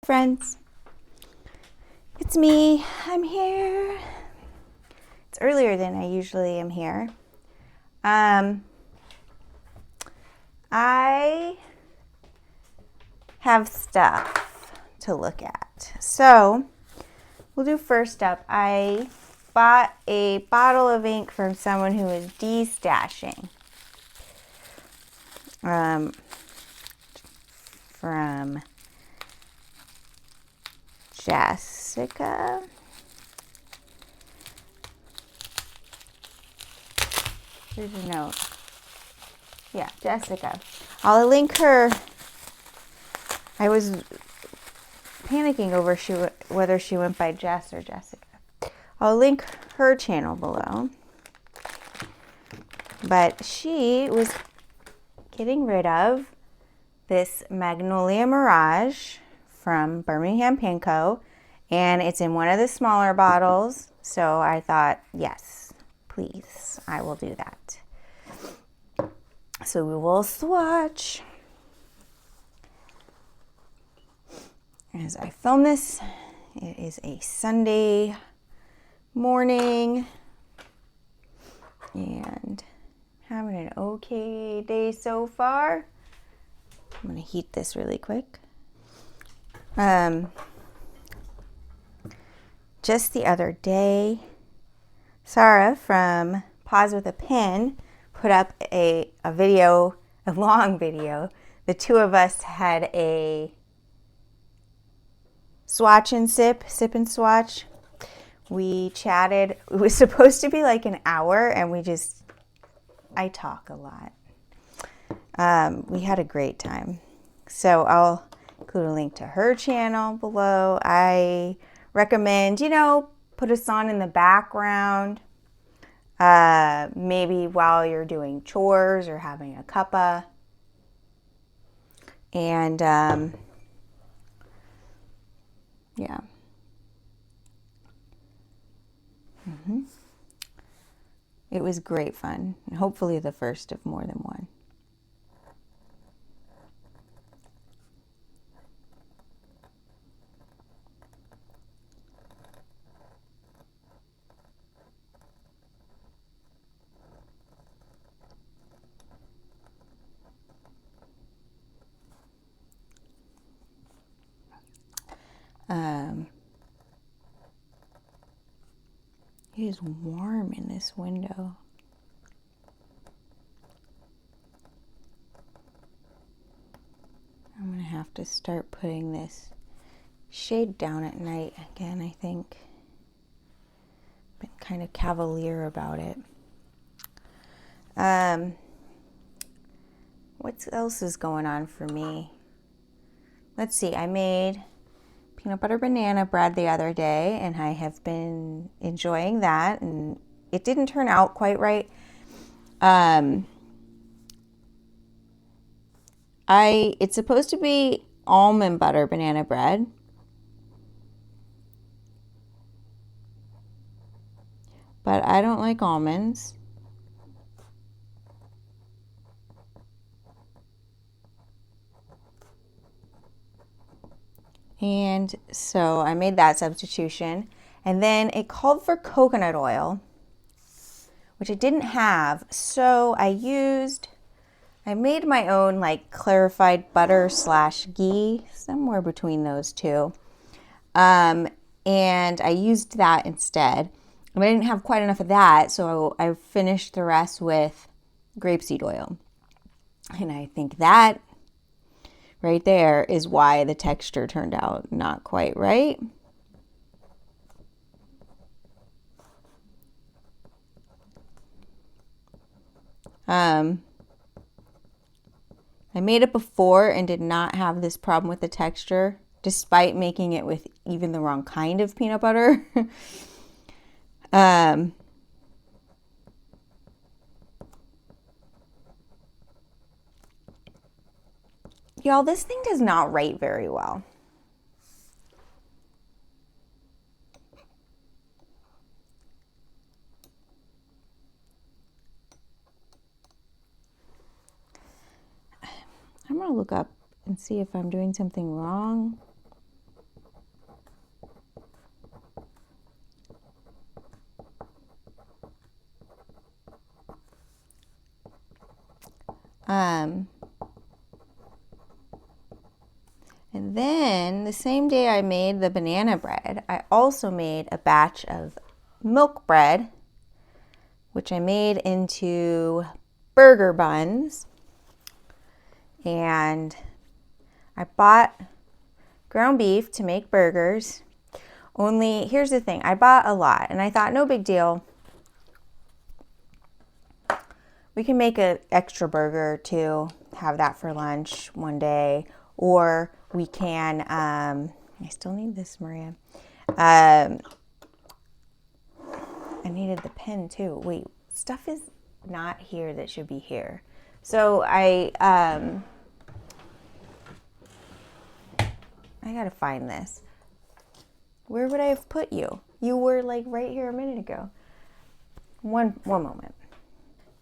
friends. It's me. I'm here. It's earlier than I usually am here. I have stuff to look at. So we'll do first up. I bought a bottle of ink from someone who is de-stashing. From Jessica. Here's a note. Yeah, Jessica. I'll link her. I was panicking over whether she went by Jess or Jessica. I'll link her channel below. But she was getting rid of this Magnolia Mirage from Birmingham Panko, and it's in one of the smaller bottles. So I thought, yes, please, I will do that. So we will swatch. As I film this, it is a Sunday morning and having an okay day so far. I'm going to heat this really quick. Just the other day, Sarah from Pause with a Pen put up a video, a long video. The two of us had a swatch and sip and swatch. We chatted. It was supposed to be like an hour, and I talk a lot. We had a great time. So I'll include a link to her channel below. I recommend, put a song in the background, maybe while you're doing chores or having a cuppa. And yeah. It was great fun, and hopefully the first of more than one. It is warm in this window. I'm going to have to start putting this shade down at night again, I think. Been kind of cavalier about it. What else is going on for me? Let's see, I made peanut butter banana bread the other day, and I have been enjoying that, and it didn't turn out quite right. It's supposed to be almond butter banana bread, but I don't like almonds. And so I made that substitution. And then it called for coconut oil, which I didn't have. So I made my own clarified butter / ghee, somewhere between those two. And I used that instead. But I didn't have quite enough of that, so I finished the rest with grapeseed oil. And I think that right there is why the texture turned out not quite right. I made it before and did not have this problem with the texture, despite making it with even the wrong kind of peanut butter. Y'all, this thing does not rate very well. I'm going to look up and see if I'm doing something wrong. then the same day I made the banana bread, I also made a batch of milk bread, which I made into burger buns. And I bought ground beef to make burgers. Only, here's the thing, I bought a lot and I thought no big deal. We can make an extra burger to have that for lunch one day, or we can, I still need this, Maria. I needed the pen too. Wait, stuff is not here that should be here. So I gotta find this. Where would I have put you? You were like right here a minute ago. One moment.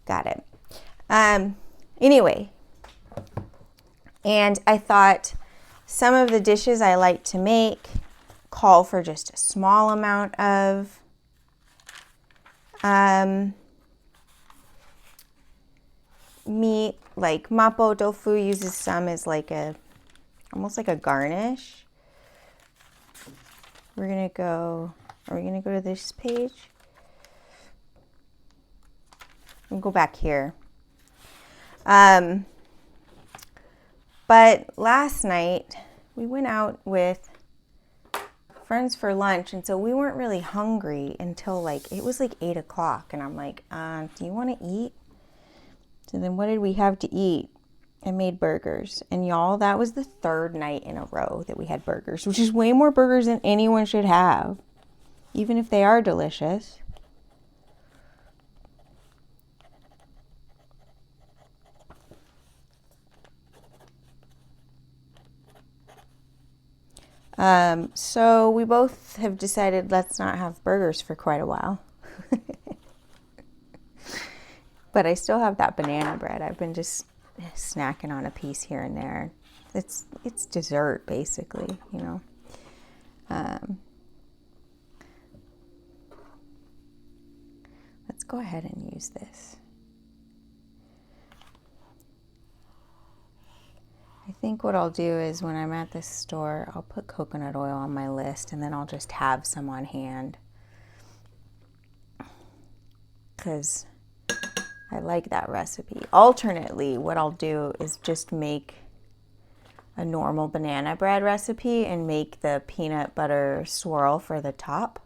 Got it. Anyway, and I thought some of the dishes I like to make call for just a small amount of meat. Like mapo tofu uses some as like almost like a garnish. Are we gonna go to this page? We'll go back here. But last night we went out with friends for lunch, and so we weren't really hungry until like it was like 8 o'clock, and I'm like, do you want to eat? So then what did we have to eat? I made burgers, and y'all, that was the third night in a row that we had burgers, which is way more burgers than anyone should have, even if they are delicious. So we both have decided let's not have burgers for quite a while. But I still have that banana bread. I've been just snacking on a piece here and there. It's dessert basically, you know. Let's go ahead and use this. I think what I'll do is when I'm at this store, I'll put coconut oil on my list, and then I'll just have some on hand, because I like that recipe. Alternately, what I'll do is just make a normal banana bread recipe and make the peanut butter swirl for the top,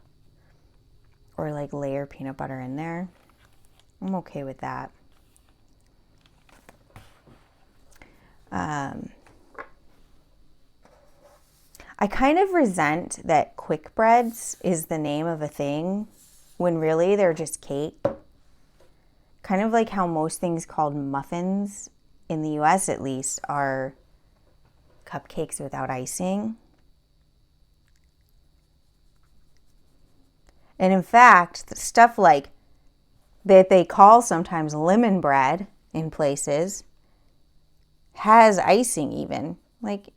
or like layer peanut butter in there. I'm okay with that. I kind of resent that quick breads is the name of a thing when really they're just cake. Kind of like how most things called muffins, in the US at least, are cupcakes without icing. And in fact, the stuff like that they call sometimes lemon bread in places has icing even. Like,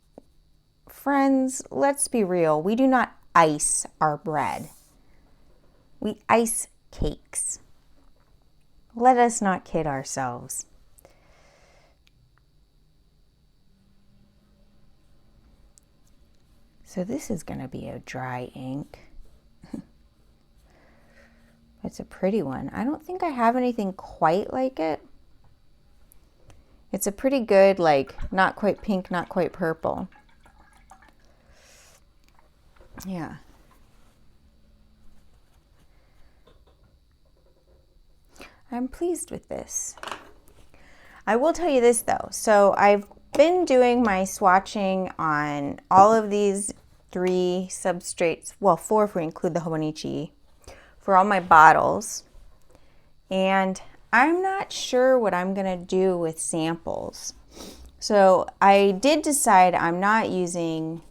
friends, let's be real. We do not ice our bread. We ice cakes. Let us not kid ourselves. So this is going to be a dry ink. It's a pretty one. I don't think I have anything quite like it. It's a pretty good, like, not quite pink, not quite purple. Yeah. I'm pleased with this. I will tell you this though. So I've been doing my swatching on all of these 3 substrates, well 4 if we include the Hobonichi, for all my bottles. And I'm not sure what I'm gonna do with samples. So I did decide I'm not using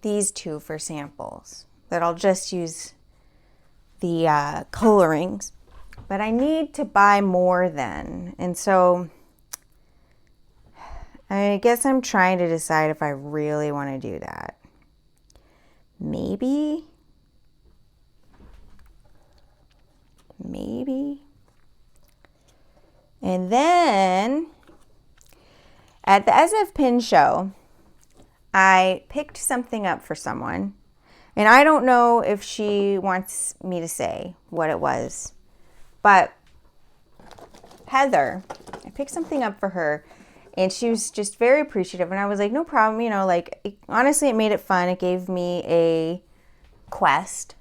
these 2 for samples, that I'll just use the colorings. But I need to buy more then. And so I guess I'm trying to decide if I really want to do that. Maybe. And then At the SF Pin show, I picked something up for someone, and I don't know if she wants me to say what it was, but Heather, I picked something up for her, and she was just very appreciative, and I was like, no problem, you know, like, honestly, it made it fun. It gave me a quest,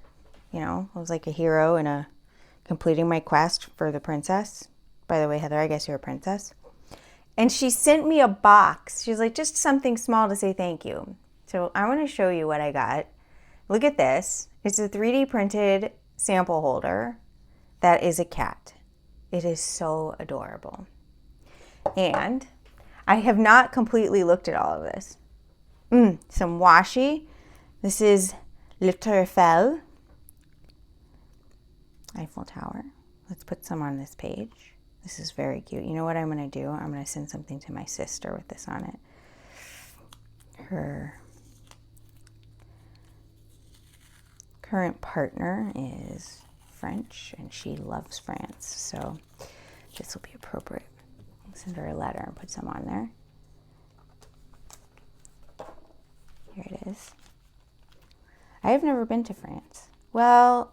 you know, I was like a hero in a completing my quest for the princess. By the way, Heather, I guess you're a princess. And she sent me a box. She's like, just something small to say thank you. So I want to show you what I got. Look at this. It's a 3D printed sample holder that is a cat. It is so adorable. And I have not completely looked at all of this. Some washi. This is Le Tour Eiffel. Eiffel Tower. Let's put some on this page. This is very cute. You know what I'm going to do? I'm going to send something to my sister with this on it. Her current partner is French, and she loves France, so this will be appropriate. I'll send her a letter and put some on there. Here it is. I have never been to France. Well,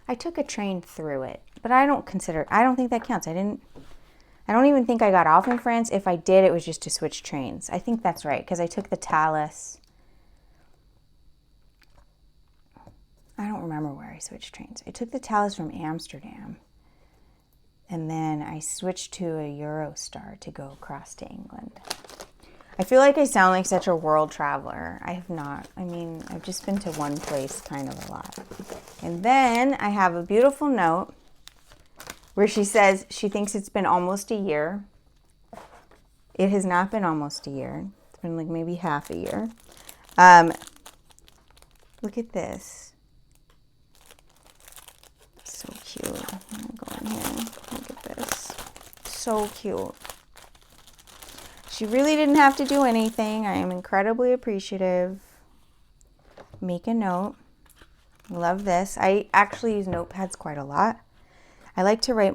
I took a train through it, but I don't think that counts. I don't even think I got off in France. If I did, it was just to switch trains. I think that's right, because I took the Thalys. I don't remember where I switched trains. I took the Thalys from Amsterdam, and then I switched to a Eurostar to go across to England. I feel like I sound like such a world traveler. I have not. I mean, I've just been to one place kind of a lot. And then I have a beautiful note where she says she thinks it's been almost a year. It has not been almost a year. It's been like maybe half a year. Look at this. So cute. I'm gonna go in here. Look at this. So cute. She really didn't have to do anything. I am incredibly appreciative. Make a note. Love this. I actually use notepads quite a lot. I like to write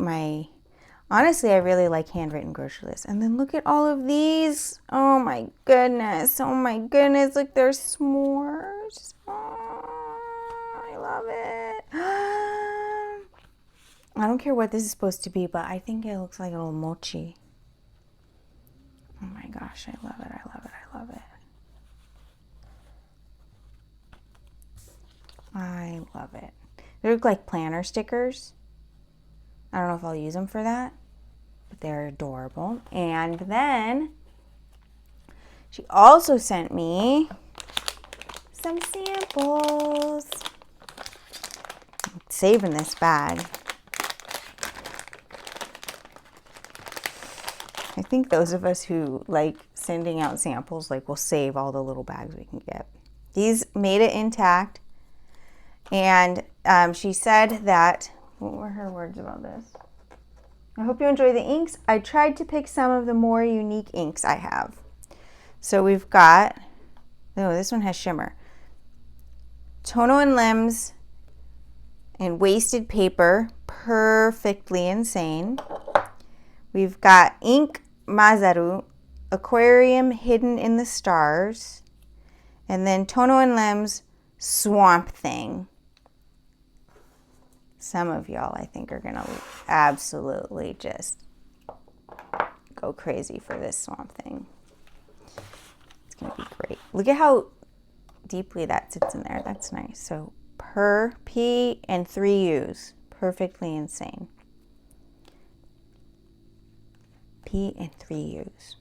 honestly, I really like handwritten grocery lists. And then look at all of these. Oh my goodness. Oh my goodness. Look, there's s'mores. Oh, I love it. I don't care what this is supposed to be, but I think it looks like a little mochi. Oh my gosh, I love it, I love it, I love it. I love it. They look like planner stickers. I don't know if I'll use them for that, but they're adorable. And then she also sent me some samples. I'm saving this bag. I think those of us who like sending out samples, like, will save all the little bags we can get. These made it intact. And she said that, what were her words about this? I hope you enjoy the inks. I tried to pick some of the more unique inks I have. So we've got, oh, this one has shimmer. Tono and Limbs and Wasted Paper, Perfectly Insane. We've got Ink Mazaru, Aquarium Hidden in the Stars, and then Tono and Limbs, Swamp Thing. Some of y'all, I think, are going to absolutely just go crazy for this Swamp Thing. It's going to be great. Look at how deeply that sits in there. That's nice. So, P and 3 U's, Perfectly Insane. P and 3 U's.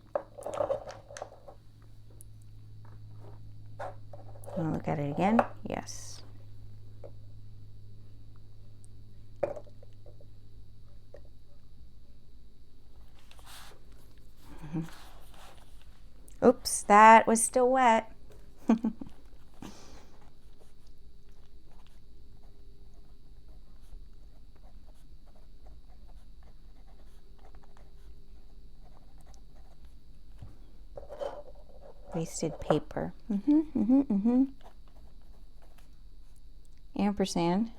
Want to look at it again? Yes. Oops, that was still wet. Wasted paper. Ampersand.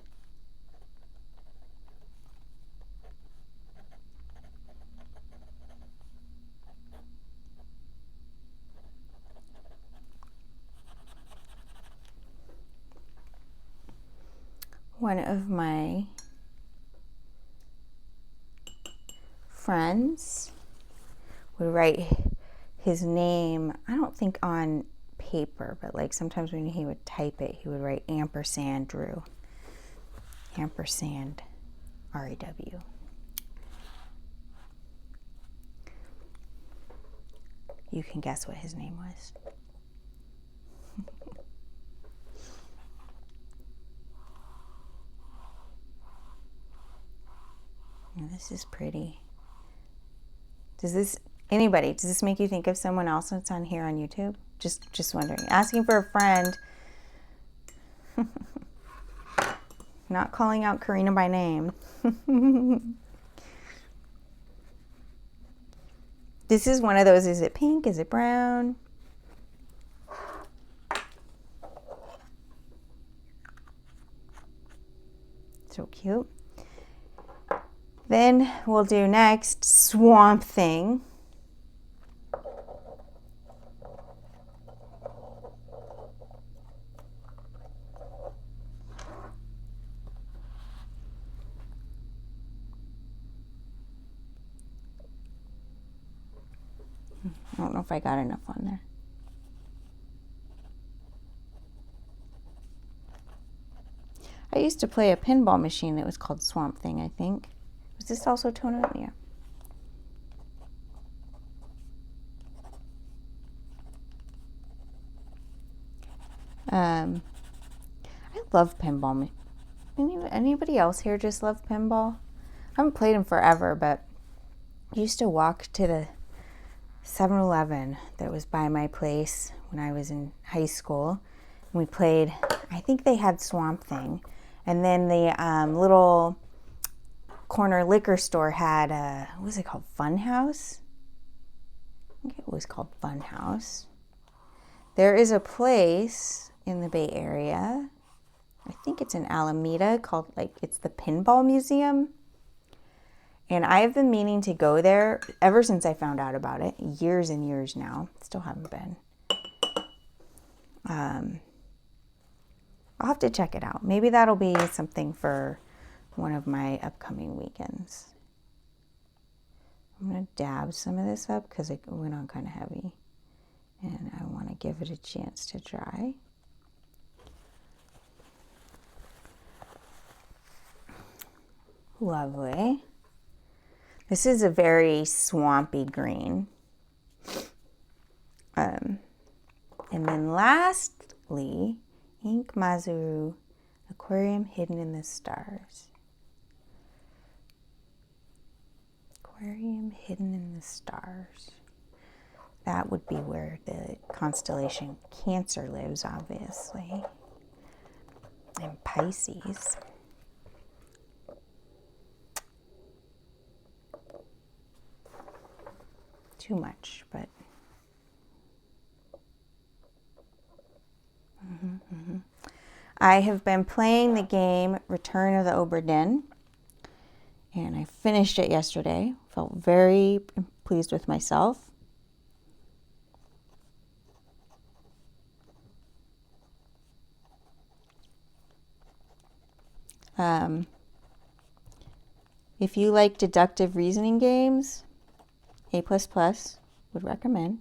one of my friends would write his name, I don't think on paper, but like sometimes when he would type it, he would write ampersand Drew. Ampersand REW. You can guess what his name was. This is pretty. Does this make you think of someone else that's on here on YouTube? Just wondering. Asking for a friend. Not calling out Karina by name. This is one of those, is it pink? Is it brown? So cute. Then we'll do next Swamp Thing. I don't know if I got enough on there. I used to play a pinball machine that was called Swamp Thing, I think. Was this also tonal? Yeah. I love pinball. Anybody else here just love pinball? I haven't played them forever, but I used to walk to the 7-Eleven that was by my place when I was in high school. And we played, I think they had Swamp Thing. And then the little corner liquor store had, what was it called? Fun House? I think it was called Fun House. There is a place in the Bay Area, I think it's in Alameda, called, it's the Pinball Museum. And I've been meaning to go there ever since I found out about it. Years and years now. Still haven't been. I'll have to check it out. Maybe that'll be something for one of my upcoming weekends. I'm going to dab some of this up because it went on kind of heavy. And I want to give it a chance to dry. Lovely. This is a very swampy green. And then lastly, Ink Mazuru, Aquarium Hidden in the Stars. Aquarium Hidden in the Stars. That would be where the constellation Cancer lives, obviously. And Pisces. Too much, but I have been playing the game Return of the Obra Dinn, and I finished it yesterday. Felt very pleased with myself. If you like deductive reasoning games, A++ would recommend.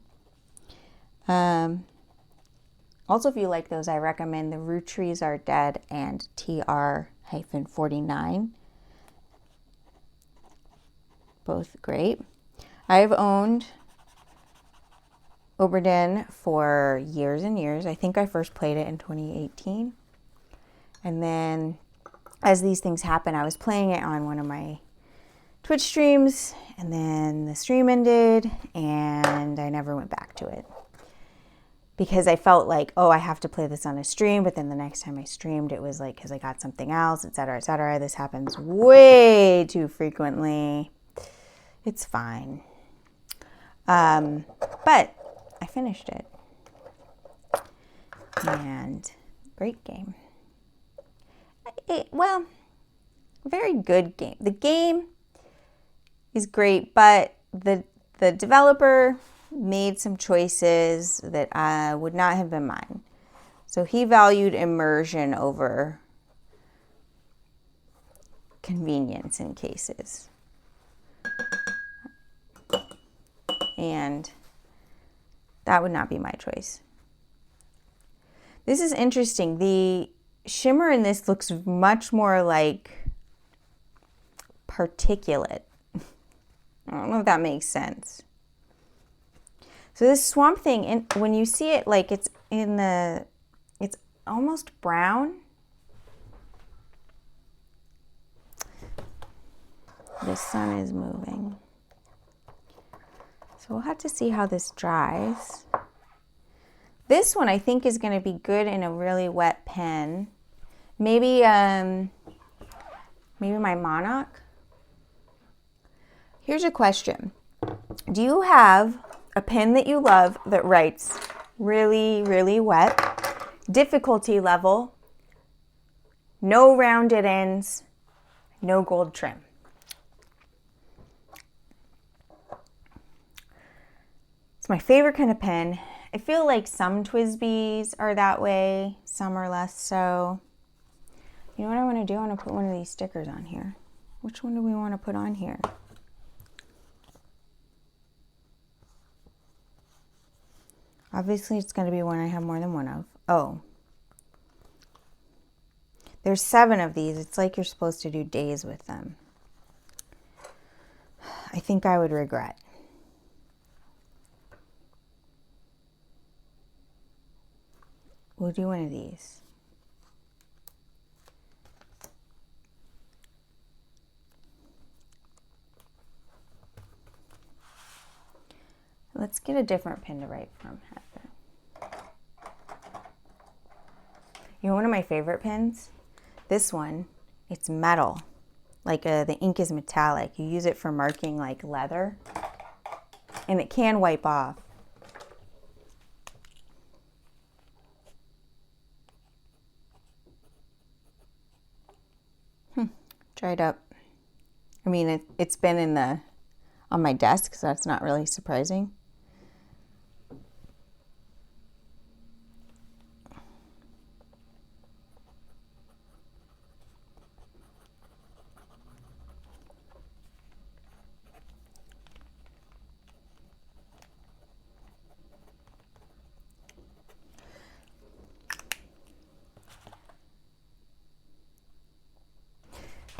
Also, if you like those, I recommend The Root Trees Are Dead and TR-49. Both great. I've owned Obra Dinn for years and years. I think I first played it in 2018. And then as these things happen, I was playing it on one of my Twitch streams, and then the stream ended, and I never went back to it. Because I felt like, oh, I have to play this on a stream, but then the next time I streamed, it was like, because I got something else, etc., etc. This happens way too frequently. It's fine. But I finished it. And great game. Very good game. The game is great, but the developer made some choices that would not have been mine. So he valued immersion over convenience in cases. And that would not be my choice. This is interesting. The shimmer in this looks much more like particulate. I don't know if that makes sense. So this Swamp Thing, when you see it, like it's almost brown. The sun is moving. So we'll have to see how this dries. This one I think is going to be good in a really wet pen. Maybe my Monarch. Here's a question. Do you have a pen that you love that writes really, really wet? Difficulty level, no rounded ends, no gold trim. It's my favorite kind of pen. I feel like some TWSBIs are that way, some are less so. You know what I want to do? I want to put one of these stickers on here. Which one do we want to put on here? Obviously, it's going to be one I have more than one of. Oh. There's 7 of these. It's like you're supposed to do days with them. I think I would regret. We'll do one of these. Let's get a different pen to write from, Heather. You know one of my favorite pens? This one, it's metal. Like the ink is metallic. You use it for marking like leather. And it can wipe off. Dried up. I mean, it's been on my desk, so that's not really surprising.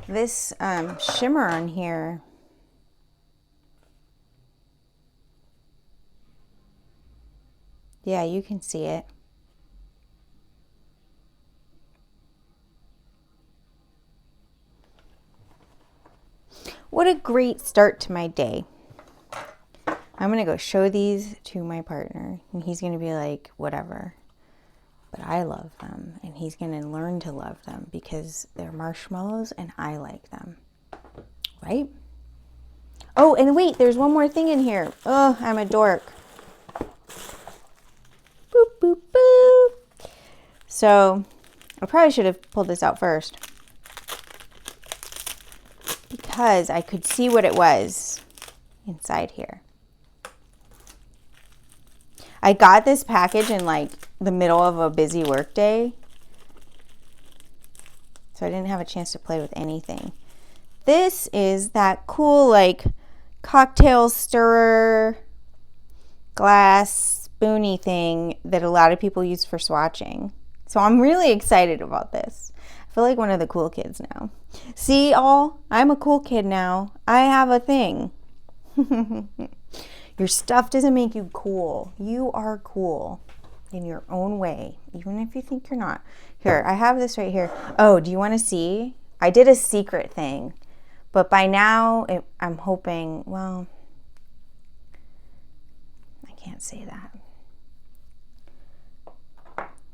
This shimmer on here, yeah, you can see it. What a great start to my day. I'm going to go show these to my partner, and he's going to be like, whatever. But I love them, and he's going to learn to love them because they're marshmallows and I like them. Right? Oh, and wait, there's one more thing in here. Oh, I'm a dork. Boop, boop, boop. So, I probably should have pulled this out first because I could see what it was inside here. I got this package in like the middle of a busy work day, so I didn't have a chance to play with anything. This is that cool like cocktail stirrer glass spoony thing that a lot of people use for swatching. So I'm really excited about this. I feel like one of the cool kids now. See, I'm a cool kid now. I have a thing. Your stuff doesn't make you cool. You are cool in your own way, even if you think you're not. Here, I have this right here. Oh, do you want to see? I did a secret thing, but by now I'm hoping, well, I can't say that.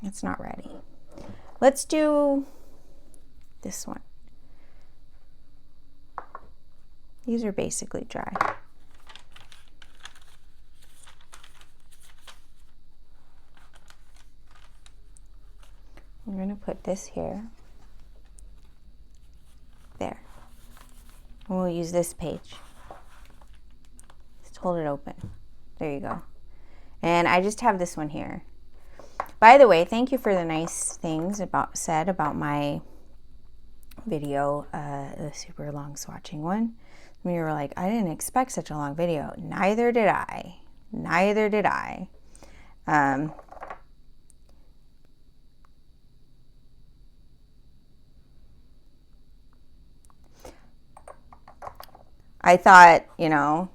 It's not ready. Let's do this one. These are basically dry. I'm going to put this here. There. And we'll use this page. Just hold it open. There you go. And I just have this one here. By the way, thank you for the nice things said about my video, the super long swatching one. And you were like, I didn't expect such a long video. Neither did I. Neither did I. I thought, you know,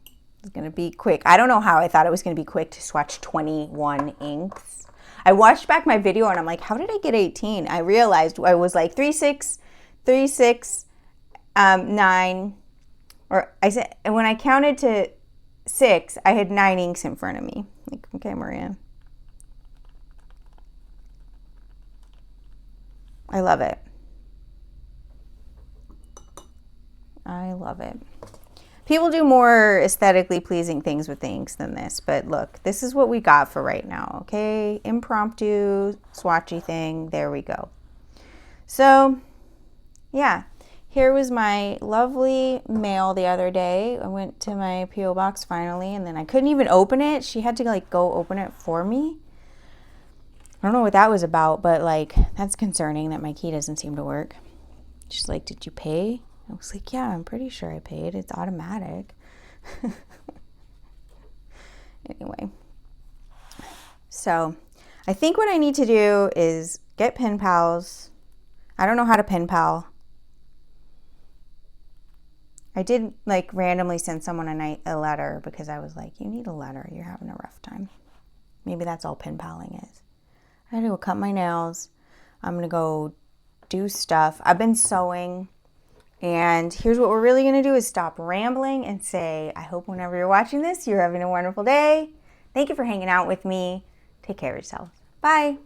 it was going to be quick. I don't know how I thought it was going to be quick to swatch 21 inks. I watched back my video and I'm like, how did I get 18? I realized I was like 3, 6, 3, 6, 9, or I said, and when I counted to 6, I had 9 inks in front of me. Like, okay, Maria. I love it. I love it. People do more aesthetically pleasing things with inks than this, but look, this is what we got for right now, okay? Impromptu, swatchy thing, there we go. So, yeah, here was my lovely mail the other day. I went to my P.O. box finally, and then I couldn't even open it. She had to, like, go open it for me. I don't know what that was about, but, like, that's concerning that my key doesn't seem to work. She's like, did you pay? I was like, yeah, I'm pretty sure I paid. It's automatic. Anyway. So I think what I need to do is get pen pals. I don't know how to pen pal. I did like randomly send someone a letter because I was like, you need a letter. You're having a rough time. Maybe that's all pen paling is. I gotta go cut my nails. I'm gonna go do stuff. I've been sewing. And here's what we're really going to do is stop rambling and say, I hope whenever you're watching this, you're having a wonderful day. Thank you for hanging out with me. Take care of yourself. Bye.